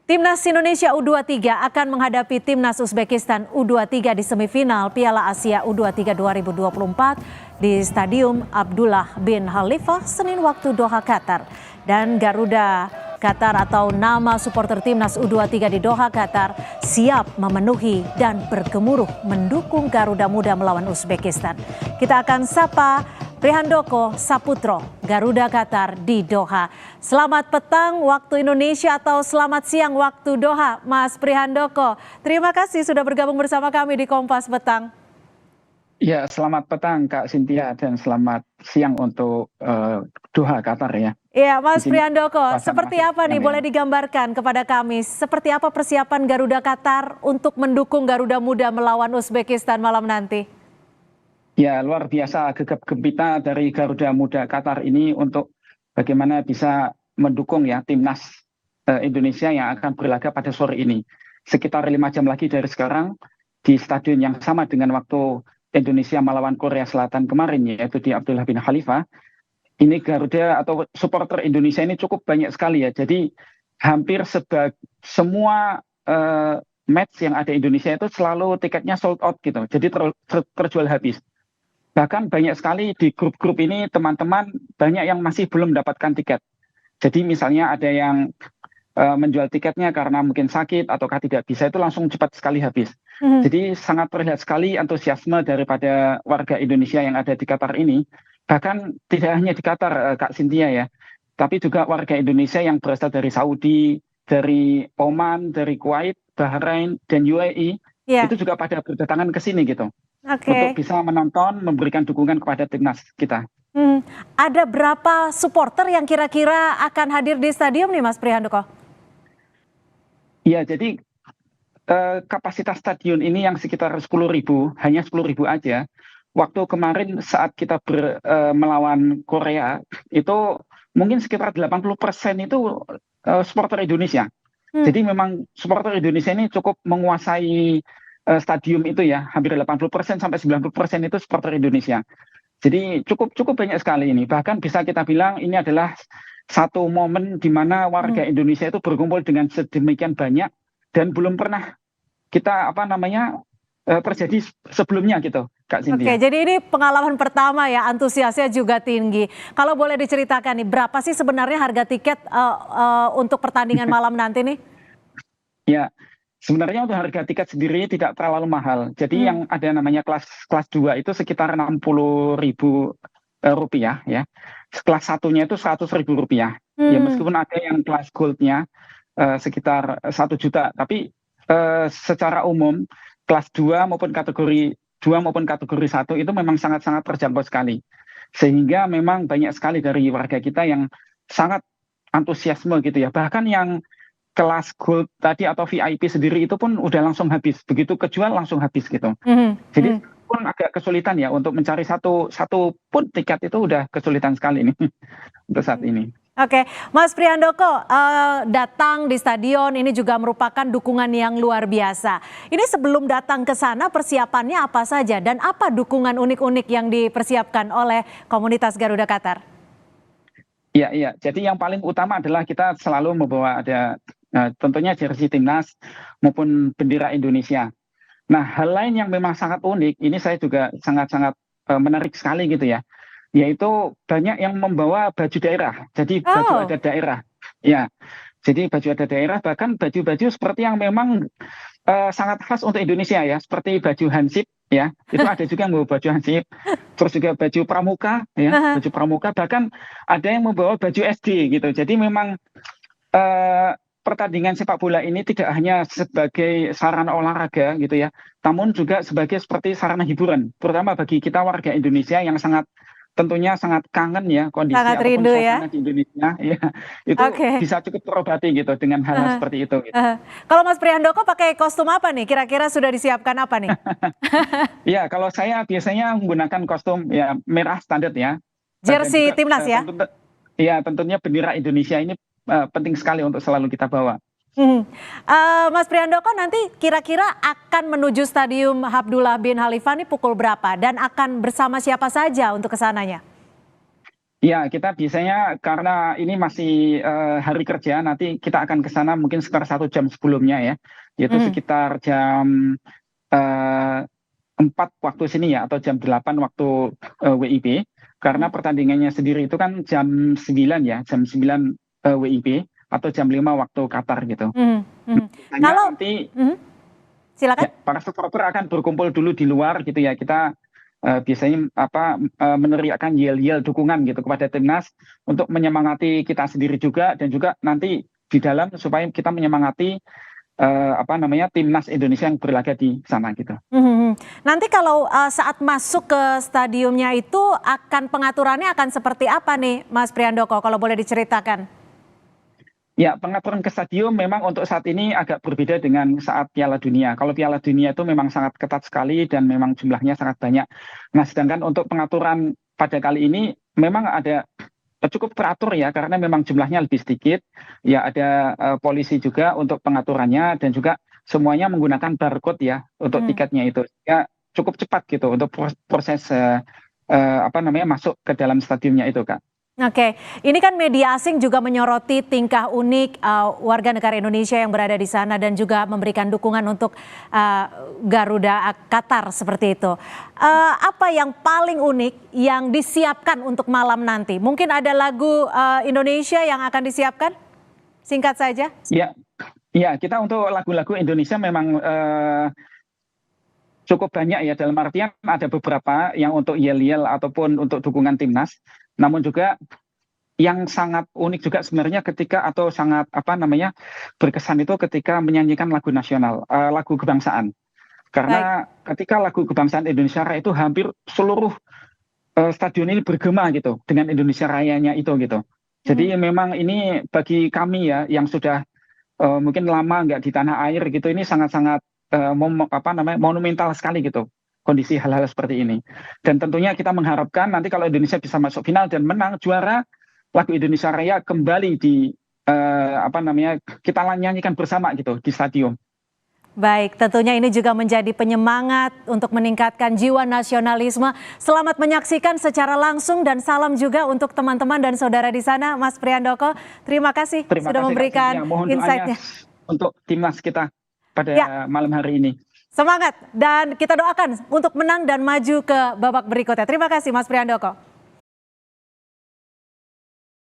Timnas Indonesia U23 akan menghadapi Timnas Uzbekistan U23 di semifinal Piala Asia U23 2024 di Stadium Abdullah bin Khalifah Senin waktu Doha, Qatar. Dan Garuda Qatar atau nama supporter Timnas U23 di Doha, Qatar siap memenuhi dan bergemuruh mendukung Garuda Muda melawan Uzbekistan. Kita akan sapa Prihandoko Saputro, Garuda Qatar di Doha. Selamat petang waktu Indonesia atau selamat siang waktu Doha, Mas Prihandoko. Terima kasih sudah bergabung bersama kami di Kompas Petang. Ya, selamat petang Kak Cynthia dan selamat siang untuk Doha, Qatar ya. Iya, Mas Prihandoko, seperti apa nih boleh digambarkan kepada kami? Seperti apa persiapan Garuda Qatar untuk mendukung Garuda Muda melawan Uzbekistan malam nanti? Ya, luar biasa gegap gempita dari Garuda Muda Qatar ini untuk bagaimana bisa mendukung ya timnas Indonesia yang akan berlaga pada sore ini. Sekitar 5 jam lagi dari sekarang di stadion yang sama dengan waktu Indonesia melawan Korea Selatan kemarin, yaitu di Abdullah bin Khalifah. Ini Garuda atau supporter Indonesia ini cukup banyak sekali ya. Jadi hampir semua match yang ada di Indonesia itu selalu tiketnya sold out gitu. Jadi terjual habis. Bahkan banyak sekali di grup-grup ini teman-teman banyak yang masih belum mendapatkan tiket. Jadi misalnya ada yang menjual tiketnya karena mungkin sakit ataukah tidak bisa, itu langsung cepat sekali habis. Jadi sangat terlihat sekali antusiasme daripada warga Indonesia yang ada di Qatar ini. Bahkan tidak hanya di Qatar, Kak Cynthia ya, tapi juga warga Indonesia yang berasal dari Saudi, dari Oman, dari Kuwait, Bahrain, dan UAE, itu juga pada berdatangan ke sini gitu. Untuk bisa menonton, memberikan dukungan kepada timnas kita. Ada berapa supporter yang kira-kira akan hadir di stadium nih Mas Prihandoko? Ya, jadi kapasitas stadion ini yang sekitar 10.000, hanya 10.000 aja. Waktu kemarin saat kita melawan Korea, itu mungkin sekitar 80% itu supporter Indonesia. Jadi memang supporter Indonesia ini cukup menguasai stadium itu ya, hampir 80% sampai 90% itu supporter Indonesia. Jadi cukup banyak sekali ini. Bahkan bisa kita bilang ini adalah satu momen di mana warga Indonesia itu berkumpul dengan sedemikian banyak dan belum pernah kita terjadi sebelumnya gitu, Kak Cynthia. Oke, jadi ini pengalaman pertama ya, antusiasnya juga tinggi. Kalau boleh diceritakan nih, berapa sih sebenarnya harga tiket untuk pertandingan malam nanti nih? Ya, sebenarnya untuk harga tiket sendiri tidak terlalu mahal. Jadi yang ada namanya kelas 2 itu sekitar 60.000 rupiah ya. Kelas satunya itu 100.000 rupiah. Ya meskipun ada yang kelas goldnya sekitar 1 juta. Tapi secara umum kelas 2 maupun kategori 1 itu memang sangat-sangat terjangkau sekali. Sehingga memang banyak sekali dari warga kita yang sangat antusiasme gitu ya. Bahkan yang kelas gold tadi atau VIP sendiri itu pun udah langsung habis, begitu kejual langsung habis gitu. Jadi pun agak kesulitan ya untuk mencari satu pun tiket, itu udah kesulitan sekali nih untuk saat ini. Oke, Mas Prihandoko, datang di stadion ini juga merupakan dukungan yang luar biasa. Ini sebelum datang ke sana persiapannya apa saja dan apa dukungan unik-unik yang dipersiapkan oleh komunitas Garuda Qatar? Iya. Jadi yang paling utama adalah kita selalu membawa ada tentunya jersey timnas maupun bendera Indonesia. Nah, hal lain yang memang sangat unik, ini saya juga sangat-sangat menarik sekali gitu ya, yaitu banyak yang membawa baju daerah. Jadi baju adat daerah. Ya, jadi baju adat daerah, bahkan baju-baju seperti yang memang sangat khas untuk Indonesia ya, seperti baju Hansip ya, itu ada juga yang membawa baju Hansip. Terus juga baju pramuka ya, baju pramuka, bahkan ada yang membawa baju SD gitu. Jadi memang pertandingan sepak bola ini tidak hanya sebagai sarana olahraga gitu ya, namun juga sebagai seperti sarana hiburan, terutama bagi kita warga Indonesia yang tentunya sangat kangen ya kondisi ataupun suasana di Indonesia ya, itu bisa cukup terobati gitu dengan hal seperti itu. Gitu. Kalau Mas Prihandoko pakai kostum apa nih? Kira-kira sudah disiapkan apa nih? Ya, kalau saya biasanya menggunakan kostum ya merah standar ya. Jersey timnas ya? Iya, tentunya bendera Indonesia ini penting sekali untuk selalu kita bawa. Mas Prihandoko nanti kira-kira akan menuju Stadium Abdullah bin Khalifah ini pukul berapa dan akan bersama siapa saja untuk kesananya? Ya, kita biasanya karena ini masih hari kerja, nanti kita akan ke sana mungkin sekitar 1 jam sebelumnya ya, yaitu sekitar jam 4 waktu sini ya, atau jam 8 waktu WIB, karena pertandingannya sendiri itu kan jam 9 ya, jam 9 WIB, atau jam 5 waktu Qatar gitu. Hanya Kalau nanti silakan. ya, para supporter akan berkumpul dulu di luar gitu ya, kita biasanya meneriakkan yel-yel dukungan gitu kepada timnas untuk menyemangati kita sendiri juga, dan juga nanti di dalam supaya kita menyemangati timnas Indonesia yang berlaga di sana gitu. Nanti kalau saat masuk ke stadiumnya itu pengaturannya akan seperti apa nih Mas Priandoko, kalau boleh diceritakan? Ya, pengaturan ke stadium memang untuk saat ini agak berbeda dengan saat Piala Dunia. Kalau Piala Dunia itu memang sangat ketat sekali dan memang jumlahnya sangat banyak. Nah, sedangkan untuk pengaturan pada kali ini memang ada cukup teratur ya, karena memang jumlahnya lebih sedikit. Ya, ada polisi juga untuk pengaturannya, dan juga semuanya menggunakan barcode ya untuk tiketnya itu. Ya, cukup cepat gitu untuk proses masuk ke dalam stadiumnya itu, Kak. Oke, ini kan media asing juga menyoroti tingkah unik warga negara Indonesia yang berada di sana dan juga memberikan dukungan untuk Garuda Qatar seperti itu. Apa yang paling unik yang disiapkan untuk malam nanti? Mungkin ada lagu Indonesia yang akan disiapkan? Singkat saja. Ya, kita untuk lagu-lagu Indonesia memang cukup banyak ya, dalam artian ada beberapa yang untuk yel-yel ataupun untuk dukungan timnas. Namun juga yang sangat unik juga sebenarnya sangat berkesan itu ketika menyanyikan lagu nasional, lagu kebangsaan. Karena ketika lagu kebangsaan Indonesia Raya itu hampir seluruh stadion ini bergema gitu dengan Indonesia Rayanya itu gitu. Jadi memang ini bagi kami ya yang sudah mungkin lama nggak di tanah air gitu, ini sangat-sangat monumental sekali gitu kondisi hal-hal seperti ini. Dan tentunya kita mengharapkan nanti kalau Indonesia bisa masuk final dan menang juara, lagu Indonesia Raya kembali kita nyanyikan bersama gitu di stadion. Baik, tentunya ini juga menjadi penyemangat untuk meningkatkan jiwa nasionalisme. Selamat menyaksikan secara langsung dan salam juga untuk teman-teman dan saudara di sana, Mas Priandoko. Terima kasih sudah memberikan insight-nya untuk timnas kita pada malam hari ini. Semangat dan kita doakan untuk menang dan maju ke babak berikutnya. Terima kasih Mas Priandoko.